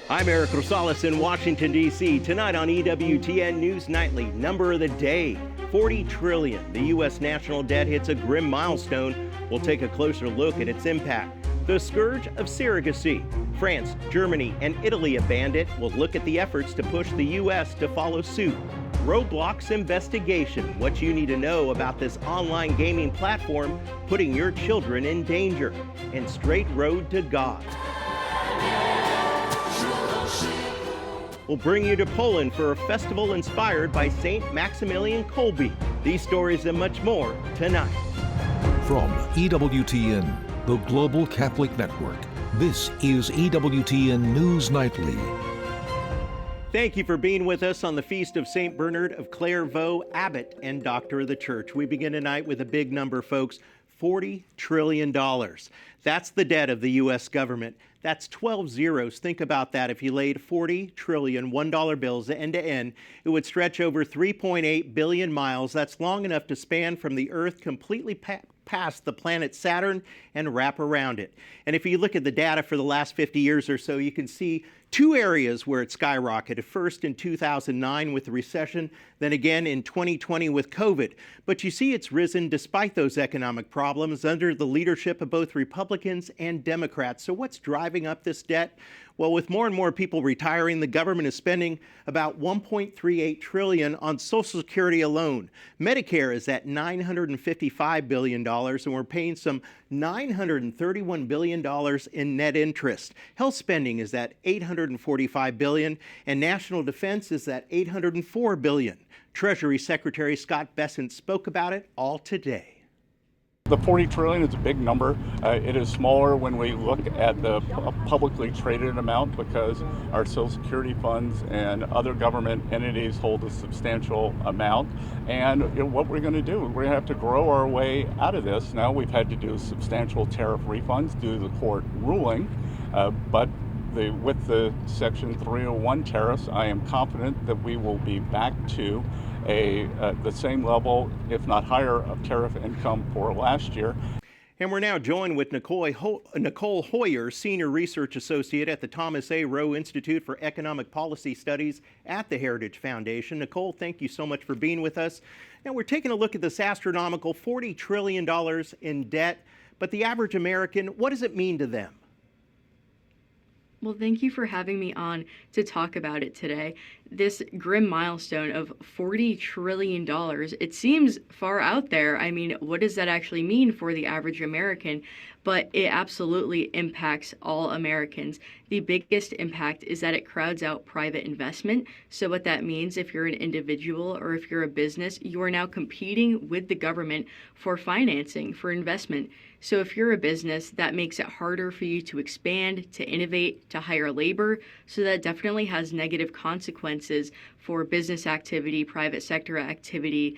I'm Eric Rosales in Washington, D.C. Tonight on EWTN News Nightly, number of the day, 40 trillion. The U.S. national debt hits a grim milestone. We'll take a closer look at its impact. The scourge of surrogacy. France, Germany, and Italy have banned it. We'll look at the efforts to push the U.S. to follow suit. Roblox investigation. What you need to know about this online gaming platform putting your children in danger. And straight road to God. We'll bring you to Poland for a festival inspired by Saint Maximilian Kolbe. These stories and much more tonight. From EWTN, the Global Catholic Network, this is EWTN News Nightly. Thank you for being with us on the Feast of St. Bernard of Clairvaux, Abbot and Doctor of the Church. We begin tonight with a big number, folks, $40 trillion. That's the debt of the U.S. government. That's 12 zeros. Think about that. If you laid 40 trillion $1 bills end to end, it would stretch over 3.8 billion miles. That's long enough to span from the Earth completely past the planet Saturn and wrap around it. And if you look at the data for the last 50 years or so, you can see two areas where it skyrocketed. First in 2009 with the recession, then again in 2020 with COVID. But you see it's risen despite those economic problems under the leadership of both Republicans and Democrats. So what's driving up this debt? Well, with more and more people retiring, the government is spending about $1.38 trillion on Social Security alone. Medicare is at $955 billion, and we're paying some $931 billion in net interest. Health spending is at $845 billion, and national defense is at $804 billion. Treasury Secretary Scott Bessent spoke about it all today. The 40 trillion is a big number. It is smaller when we look at the publicly traded amount because our Social Security funds and other government entities hold a substantial amount. And what we're going to do, we're going to have to grow our way out of this. Now we've had to do substantial tariff refunds due to the court ruling, but with the Section 301 tariffs, I am confident that we will be back to the same level, if not higher, of tariff income for last year. And we're now joined with Nicole Hoyer, Senior Research Associate at the Thomas A. Rowe Institute for Economic Policy Studies at the Heritage Foundation. Nicole, thank you so much for being with us. Now we're taking a look at this astronomical $40 trillion in debt, but the average American, what does it mean to them? Well, thank you for having me on to talk about it today. This grim milestone of $40 trillion, it seems far out there. I mean, what does that actually mean for the average American? But it absolutely impacts all Americans. The biggest impact is that it crowds out private investment. So what that means, if you're an individual or if you're a business, you are now competing with the government for financing, for investment. So if you're a business, that makes it harder for you to expand, to innovate, to hire labor. So that definitely has negative consequences for business activity, private sector activity,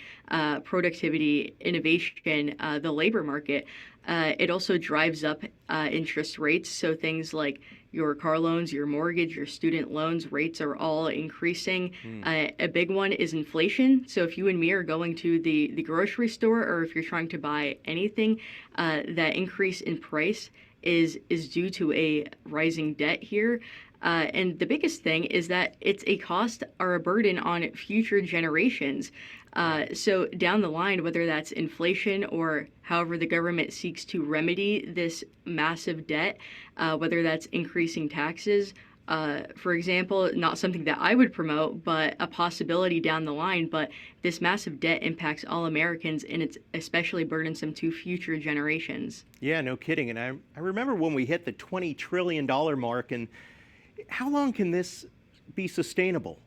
productivity, innovation, the labor market. It also drives up interest rates. So things like your car loans, your mortgage, your student loans rates are all increasing. A big one is inflation. So if you and me are going to the grocery store, or if you're trying to buy anything, that increase in price is due to a rising debt here. And the biggest thing is that it's a cost or a burden on future generations. So down the line, whether that's inflation or however the government seeks to remedy this massive debt, whether that's increasing taxes, for example, not something that I would promote, but a possibility down the line. But this massive debt impacts all Americans, and it's especially burdensome to future generations. Yeah, no kidding. And I remember when we hit the $20 trillion mark, and how long can this be sustainable?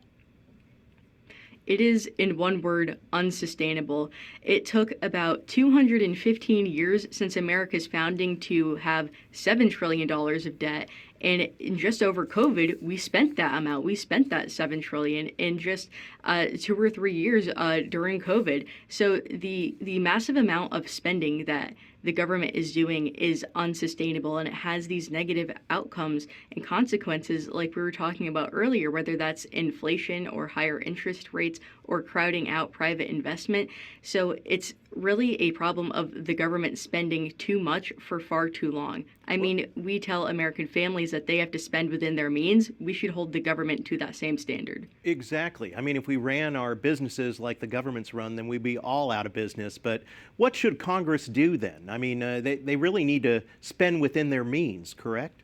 It is, in one word, unsustainable. It took about 215 years since America's founding to have $7 trillion of debt. And in just over COVID, we spent that amount. We spent that $7 trillion in just 2 or 3 years during COVID. So the massive amount of spending that the government is doing is unsustainable, and it has these negative outcomes and consequences like we were talking about earlier, whether that's inflation or higher interest rates or crowding out private investment. So it's really a problem of the government spending too much for far too long. I mean, we tell American families that they have to spend within their means. We should hold the government to that same standard. Exactly. I mean, if we ran our businesses like the government's run, then we'd be all out of business. But what should Congress do then? I mean, they really need to spend within their means, correct?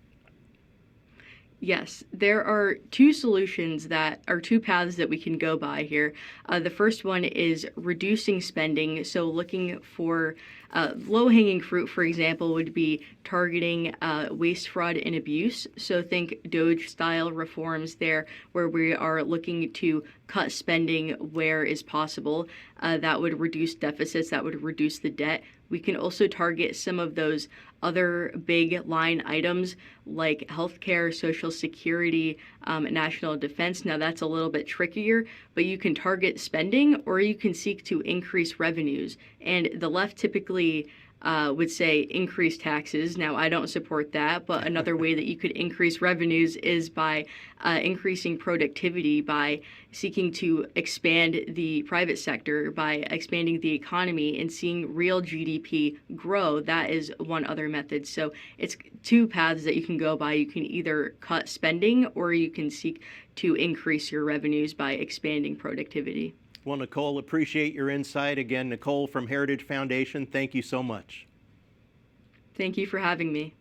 Yes, there are two solutions that are two paths that we can go by here. The first one is reducing spending, so looking for low-hanging fruit, for example, would be targeting waste, fraud, and abuse. So think Doge-style reforms there, where we are looking to cut spending where is possible. That would reduce deficits, that would reduce the debt. We can also target some of those other big line items like healthcare, Social Security, national defense. Now that's a little bit trickier, but you can target spending or you can seek to increase revenues. And the left typically would say increase taxes. Now, I don't support that, but another way that you could increase revenues is by increasing productivity, by seeking to expand the private sector, by expanding the economy and seeing real GDP grow. That is one other method. So it's two paths that you can go by. You can either cut spending or you can seek to increase your revenues by expanding productivity. Well, Nicole, appreciate your insight. Again, Nicole from Heritage Foundation, thank you so much. Thank you for having me.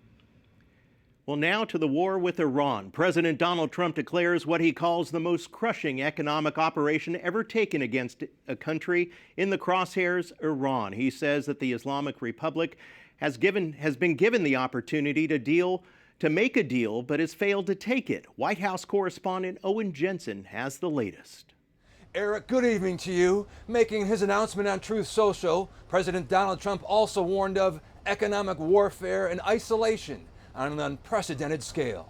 Well, now to the war with Iran. President Donald Trump declares what he calls the most crushing economic operation ever taken against a country in the crosshairs, Iran. He says that the Islamic Republic has been given the opportunity to make a deal, but has failed to take it. White House correspondent Owen Jensen has the latest. Eric, good evening to you. Making his announcement on Truth Social, President Donald Trump also warned of economic warfare and isolation on an unprecedented scale.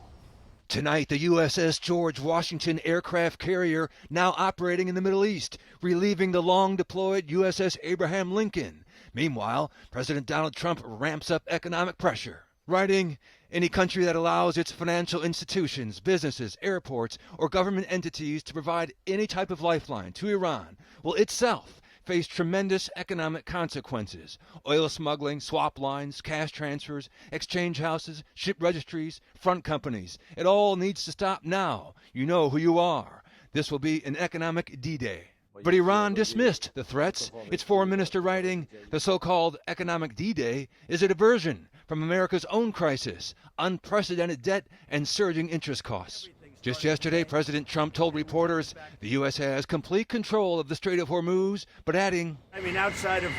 Tonight, the USS George Washington aircraft carrier now operating in the Middle East, relieving the long-deployed USS Abraham Lincoln. Meanwhile, President Donald Trump ramps up economic pressure, writing, "Any country that allows its financial institutions, businesses, airports, or government entities to provide any type of lifeline to Iran will itself face tremendous economic consequences. Oil smuggling, swap lines, cash transfers, exchange houses, ship registries, front companies. It all needs to stop now. You know who you are. This will be an economic D-Day." But Iran dismissed the threats. Its foreign minister writing, "The so-called economic D-Day is a diversion from America's own crisis, unprecedented debt, and surging interest costs." Just yesterday, President Trump told reporters the U.S. has complete control of the Strait of Hormuz, but adding, I mean, outside of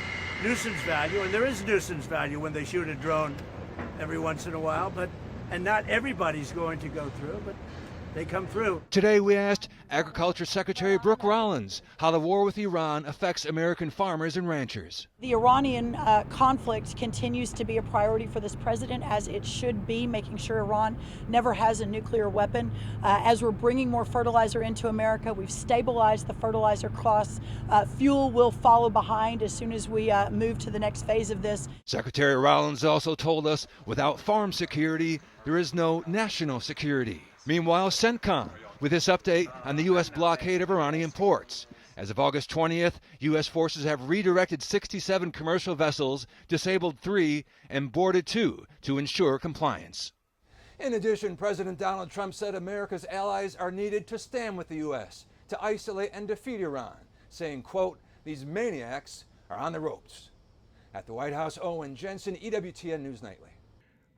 nuisance value, and there is nuisance value when they shoot a drone every once in a while, and not everybody's going to go through, but they come through. Today we asked Agriculture Secretary Brooke Rollins how the war with Iran affects American farmers and ranchers. The Iranian conflict continues to be a priority for this president, as it should be, making sure Iran never has a nuclear weapon. As we're bringing more fertilizer into America, we've stabilized the fertilizer costs. Fuel will follow behind as soon as we move to the next phase of this. Secretary Rollins also told us without farm security, there is no national security. Meanwhile, CENTCOM with this update on the U.S. blockade of Iranian ports. As of August 20th, U.S. forces have redirected 67 commercial vessels, disabled 3, and boarded 2 to ensure compliance. In addition, President Donald Trump said America's allies are needed to stand with the U.S. to isolate and defeat Iran, saying, quote, "These maniacs are on the ropes." At the White House, Owen Jensen, EWTN News Nightly.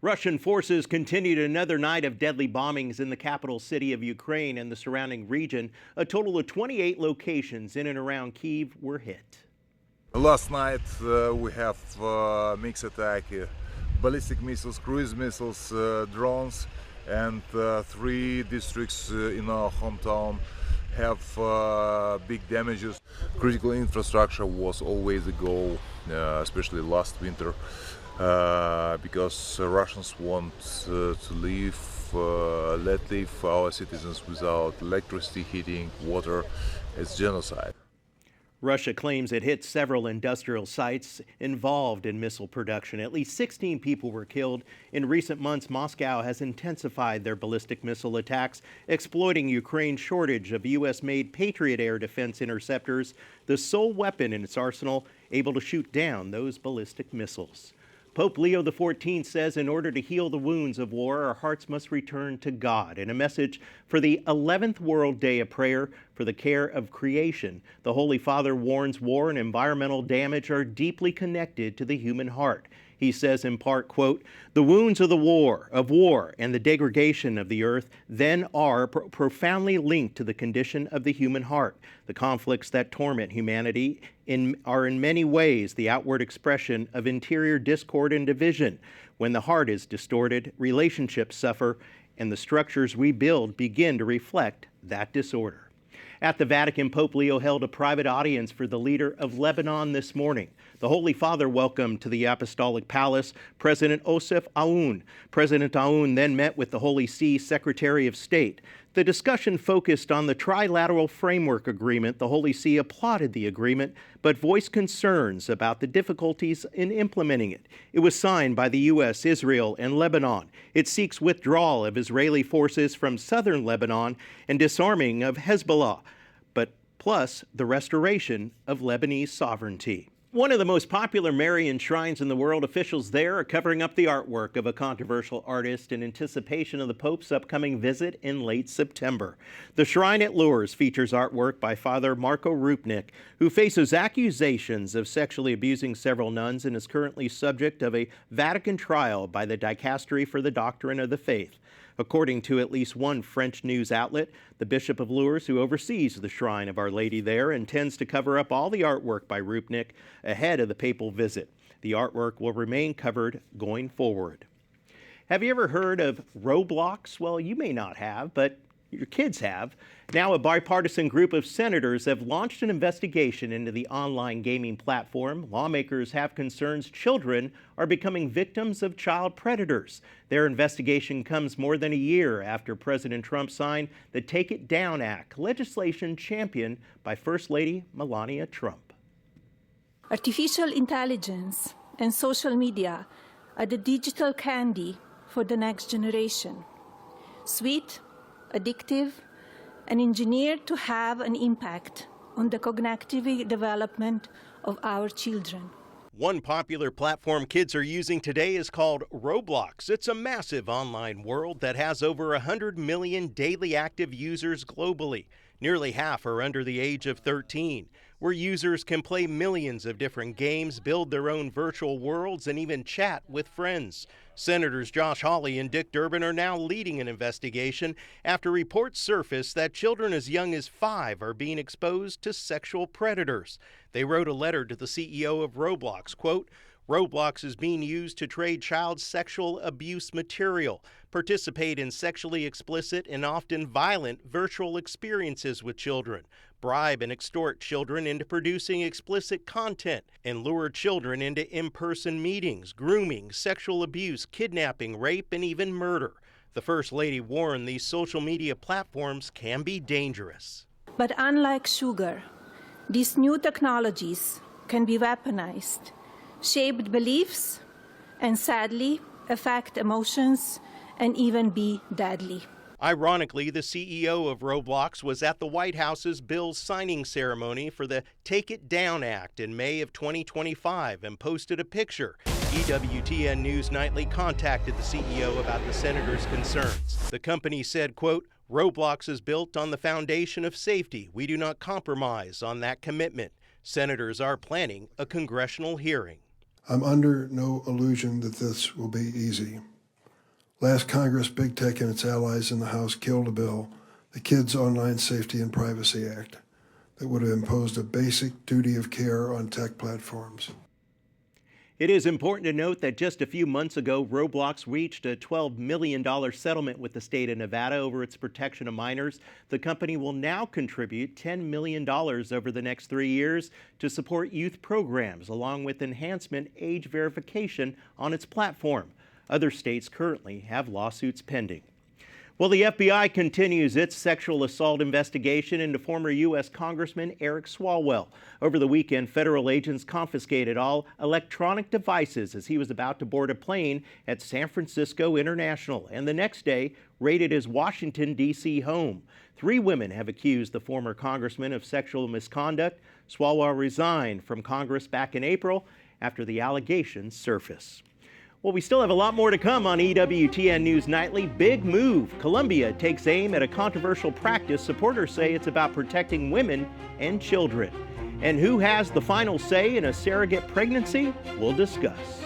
Russian forces continued another night of deadly bombings in the capital city of Ukraine and the surrounding region. A total of 28 locations in and around Kyiv were hit. Last night we have mixed attack, ballistic missiles, cruise missiles, drones, and 3 districts in our hometown have big damages. Critical infrastructure was always a goal, especially last winter. Because Russians want to let leave our citizens without electricity, heating, water. It's genocide. Russia claims it hit several industrial sites involved in missile production. At least 16 people were killed. In recent months, Moscow has intensified their ballistic missile attacks, exploiting Ukraine's shortage of U.S.-made Patriot air defense interceptors, the sole weapon in its arsenal able to shoot down those ballistic missiles. Pope Leo XIV says in order to heal the wounds of war, our hearts must return to God. In a message for the 11th World Day of Prayer for the Care of Creation, the Holy Father warns war and environmental damage are deeply connected to the human heart. He says in part, quote, "The wounds of the war, and the degradation of the earth then are profoundly linked to the condition of the human heart. The conflicts that torment humanity are in many ways the outward expression of interior discord and division. When the heart is distorted, relationships suffer, and the structures we build begin to reflect that disorder." At the Vatican, Pope Leo held a private audience for the leader of Lebanon this morning. The Holy Father welcomed to the Apostolic Palace President Osef Aoun. President Aoun then met with the Holy See Secretary of State. The discussion focused on the trilateral framework agreement. The Holy See applauded the agreement, but voiced concerns about the difficulties in implementing it. It was signed by the U.S., Israel, and Lebanon. It seeks withdrawal of Israeli forces from southern Lebanon and disarming of Hezbollah, but plus the restoration of Lebanese sovereignty. One of the most popular Marian shrines in the world, officials there are covering up the artwork of a controversial artist in anticipation of the Pope's upcoming visit in late September. The shrine at Lourdes features artwork by Father Marco Rupnik, who faces accusations of sexually abusing several nuns and is currently subject of a Vatican trial by the Dicastery for the Doctrine of the Faith. According to at least one French news outlet, the Bishop of Lourdes, who oversees the Shrine of Our Lady there, intends to cover up all the artwork by Rupnik ahead of the papal visit. The artwork will remain covered going forward. Have you ever heard of Roblox? Well, you may not have, but your kids have. Now a bipartisan group of senators have launched an investigation into the online gaming platform. Lawmakers have concerns children are becoming victims of child predators. Their investigation comes more than a year after President Trump signed the Take It Down Act, legislation championed by First Lady Melania Trump. Artificial intelligence and social media are the digital candy for the next generation. Sweet, addictive, and engineered to have an impact on the cognitive development of our children. One popular platform kids are using today is called Roblox. It's a massive online world that has over 100 million daily active users globally. Nearly half are under the age of 13, where users can play millions of different games, build their own virtual worlds, and even chat with friends. Senators Josh Hawley and Dick Durbin are now leading an investigation after reports surfaced that children as young as 5 are being exposed to sexual predators. They wrote a letter to the CEO of Roblox, quote, "Roblox is being used to trade child sexual abuse material, participate in sexually explicit and often violent virtual experiences with children, bribe and extort children into producing explicit content, and lure children into in-person meetings, grooming, sexual abuse, kidnapping, rape, and even murder." The First Lady warned these social media platforms can be dangerous. But unlike sugar, these new technologies can be weaponized, shape beliefs, and sadly affect emotions and even be deadly. Ironically, the CEO of Roblox was at the White House's bill signing ceremony for the Take It Down Act in May of 2025 and posted a picture. EWTN News Nightly contacted the CEO about the senator's concerns. The company said, quote, "Roblox is built on the foundation of safety. We do not compromise on that commitment. Senators are planning a congressional hearing." I'm under no illusion that this will be easy. Last Congress, Big Tech and its allies in the House killed a bill, the Kids Online Safety and Privacy Act, that would have imposed a basic duty of care on tech platforms. It is important to note that just a few months ago, Roblox reached a $12 million settlement with the state of Nevada over its protection of minors. The company will now contribute $10 million over the next 3 years to support youth programs, along with enhancement age verification on its platform. Other states currently have lawsuits pending. Well, the FBI continues its sexual assault investigation into former U.S. Congressman Eric Swalwell. Over the weekend, federal agents confiscated all electronic devices as he was about to board a plane at San Francisco International, and the next day raided his Washington, D.C. home. 3 women have accused the former congressman of sexual misconduct. Swalwell resigned from Congress back in April after the allegations surfaced. Well, we still have a lot more to come on EWTN News Nightly. Big move. Colombia takes aim at a controversial practice. Supporters say it's about protecting women and children. And who has the final say in a surrogate pregnancy? We'll discuss.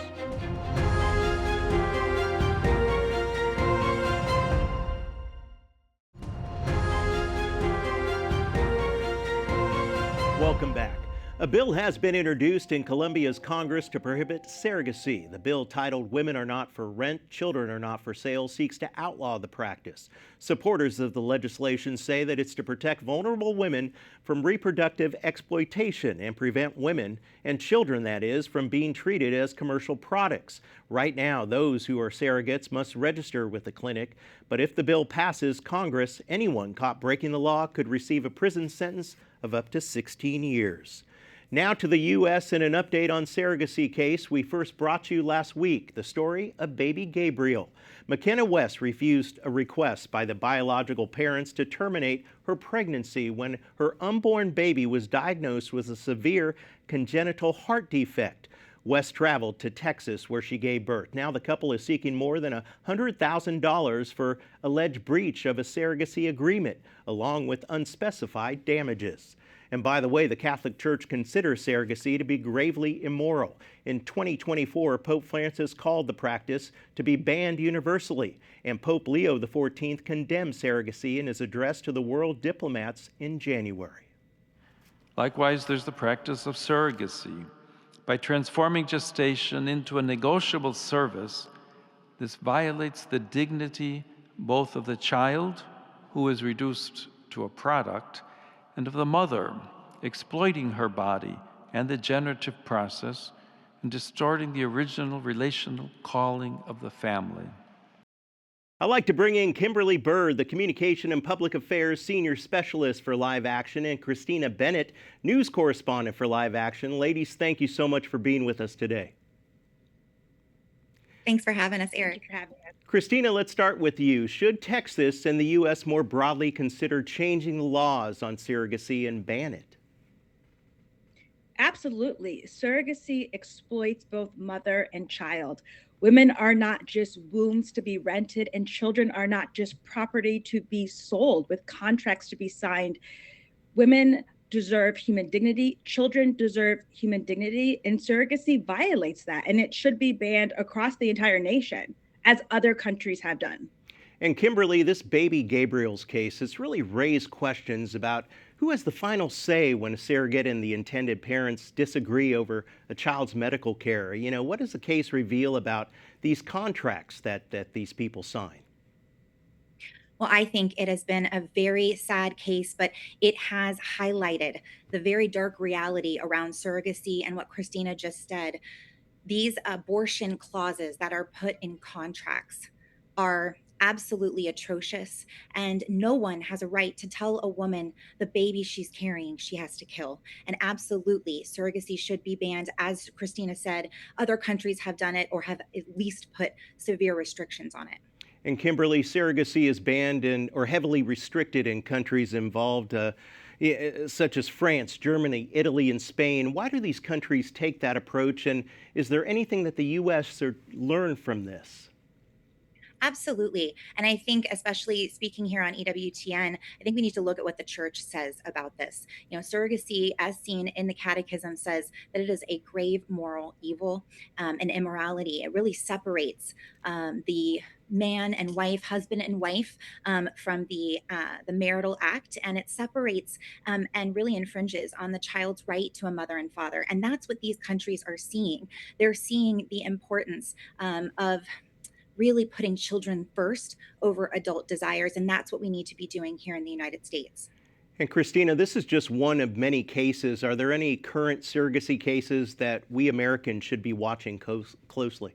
Welcome back. A bill has been introduced in Colombia's Congress to prohibit surrogacy. The bill, titled Women Are Not for Rent, Children Are Not for Sale, seeks to outlaw the practice. Supporters of the legislation say that it's to protect vulnerable women from reproductive exploitation and prevent women, and children that is, from being treated as commercial products. Right now, those who are surrogates must register with the clinic, but if the bill passes Congress, anyone caught breaking the law could receive a prison sentence of up to 16 years. Now to the U.S. and an update on surrogacy case we first brought you last week, the story of baby Gabriel. McKenna West refused a request by the biological parents to terminate her pregnancy when her unborn baby was diagnosed with a severe congenital heart defect. West traveled to Texas where she gave birth. Now the couple is seeking more than $100,000 for alleged breach of a surrogacy agreement, along with unspecified damages. And by the way, the Catholic Church considers surrogacy to be gravely immoral. In 2024, Pope Francis called the practice to be banned universally, and Pope Leo XIV condemned surrogacy in his address to the world diplomats in January. Likewise, there's the practice of surrogacy. By transforming gestation into a negotiable service, this violates the dignity both of the child, who is reduced to a product, and of the mother, exploiting her body and the generative process and distorting the original relational calling of the family. I'd like to bring in Kimberly Bird, the Communication and Public Affairs Senior Specialist for Live Action, and Christina Bennett, News Correspondent for Live Action. Ladies, thank you so much for being with us today. Thanks for having us, Eric. Christina, let's start with you. Should Texas and the U.S. more broadly consider changing the laws on surrogacy and ban it? Absolutely. Surrogacy exploits both mother and child. Women are not just wombs to be rented, and children are not just property to be sold with contracts to be signed. Women deserve human dignity. Children deserve human dignity, and surrogacy violates that, and it should be banned across the entire nation, as other countries have done. And Kimberly, this baby Gabriel's case has really raised questions about who has the final say when a surrogate and the intended parents disagree over a child's medical care. You know, what does the case reveal about these contracts that these people sign? Well, I think it has been a very sad case, but it has highlighted the very dark reality around surrogacy and what Christina just said. These abortion clauses that are put in contracts are absolutely atrocious, and no one has a right to tell a woman the baby she's carrying she has to kill. And absolutely, surrogacy should be banned. As Christina said, other countries have done it or have at least put severe restrictions on it. And Kimberly, surrogacy is banned or heavily restricted in countries involved such as France, Germany, Italy, and Spain. Why do these countries take that approach, and is there anything that the U.S. learned from this? Absolutely. And I think, especially speaking here on EWTN, I think we need to look at what the church says about this. You know, surrogacy, as seen in the catechism, says that it is a grave moral evil and immorality. It really separates the man and wife, husband and wife, from the marital act, and it separates and really infringes on the child's right to a mother and father. And that's what these countries are seeing. They're seeing the importance of really putting children first over adult desires, and that's what we need to be doing here in the United States. And Christina, this is just one of many cases. Are there any current surrogacy cases that we Americans should be watching closely?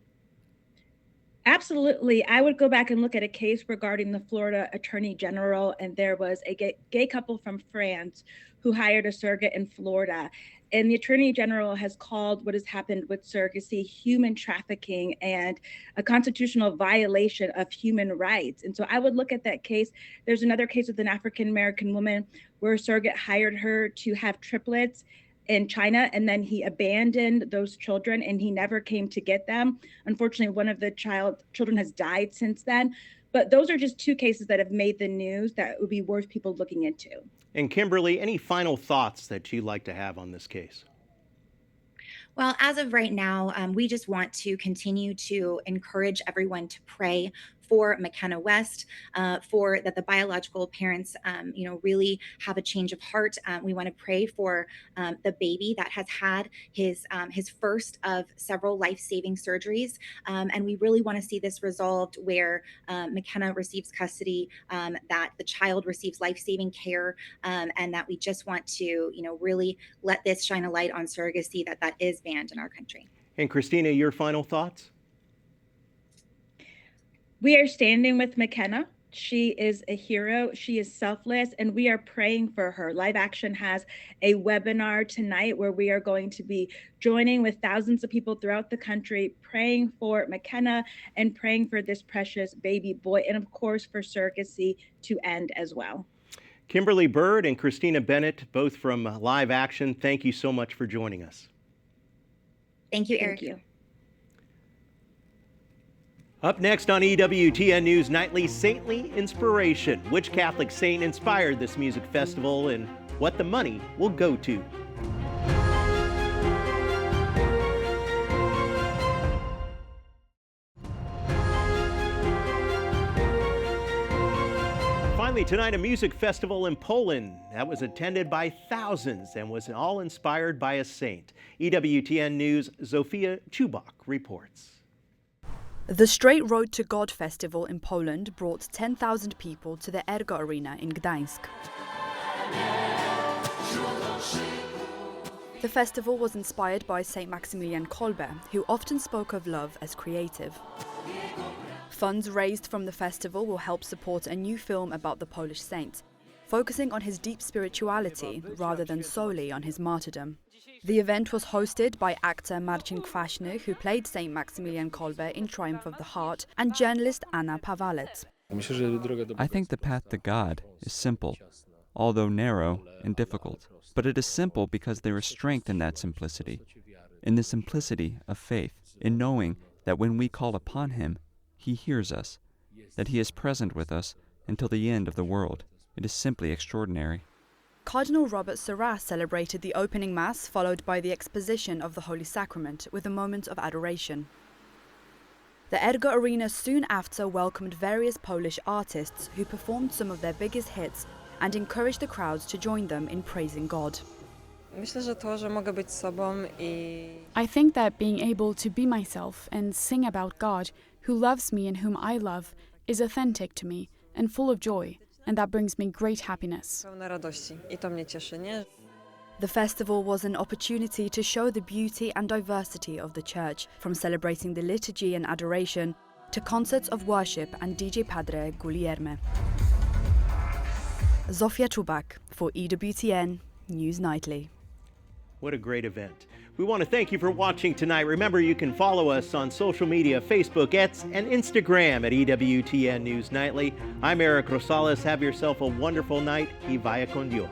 Absolutely. I would go back and look at a case regarding the Florida Attorney General, and there was a gay couple from France who hired a surrogate in Florida. And the Attorney General has called what has happened with surrogacy human trafficking and a constitutional violation of human rights. And so I would look at that case. There's another case with an African American woman where a surrogate hired her to have triplets in China, and then he abandoned those children and he never came to get them. Unfortunately, one of the children has died since then. But those are just two cases that have made the news that would be worth people looking into. And Kimberly, any final thoughts that you'd like to have on this case? Well, as of right now, we just want to continue to encourage everyone to pray for McKenna West, for that the biological parents, really have a change of heart. We want to pray for the baby that has had his first of several life-saving surgeries, and we really want to see this resolved where McKenna receives custody, that the child receives life-saving care, and that we just want to, really let this shine a light on surrogacy that is banned in our country. And Christina, your final thoughts? We are standing with McKenna. She is a hero. She is selfless, and we are praying for her. Live Action has a webinar tonight where we are going to be joining with thousands of people throughout the country, praying for McKenna and praying for this precious baby boy, and of course for surrogacy to end as well. Kimberly Bird and Christina Bennett, both from Live Action, thank you so much for joining us. Thank you, Eric. Thank you. Up next on EWTN News Nightly, Saintly Inspiration. Which Catholic saint inspired this music festival and what the money will go to? Finally tonight, a music festival in Poland that was attended by thousands and was all inspired by a saint. EWTN News' Zofia Chubak reports. The Straight Road to God festival in Poland brought 10,000 people to the Ergo Arena in Gdańsk. The festival was inspired by Saint Maximilian Kolbe, who often spoke of love as creative. Funds raised from the festival will help support a new film about the Polish saint, focusing on his deep spirituality rather than solely on his martyrdom. The event was hosted by actor Marcin Kwaśny, who played Saint Maximilian Kolbe in Triumph of the Heart, and journalist Anna Pawalec. I think the path to God is simple, although narrow and difficult. But it is simple because there is strength in that simplicity, in the simplicity of faith, in knowing that when we call upon Him, He hears us, that He is present with us until the end of the world. It is simply extraordinary. Cardinal Robert Sarra celebrated the opening Mass, followed by the exposition of the Holy Sacrament with a moment of adoration. The Ergo Arena soon after welcomed various Polish artists who performed some of their biggest hits and encouraged the crowds to join them in praising God. I think that being able to be myself and sing about God, who loves me and whom I love, is authentic to me and full of joy, and that brings me great happiness. The festival was an opportunity to show the beauty and diversity of the Church, from celebrating the liturgy and adoration to concerts of worship and DJ Padre Guilherme. Zofia Chubak for EWTN News Nightly. What a great event. We want to thank you for watching tonight. Remember, you can follow us on social media, Facebook, X, and Instagram at EWTN News Nightly. I'm Eric Rosales. Have yourself a wonderful night. Y vaya con Dios.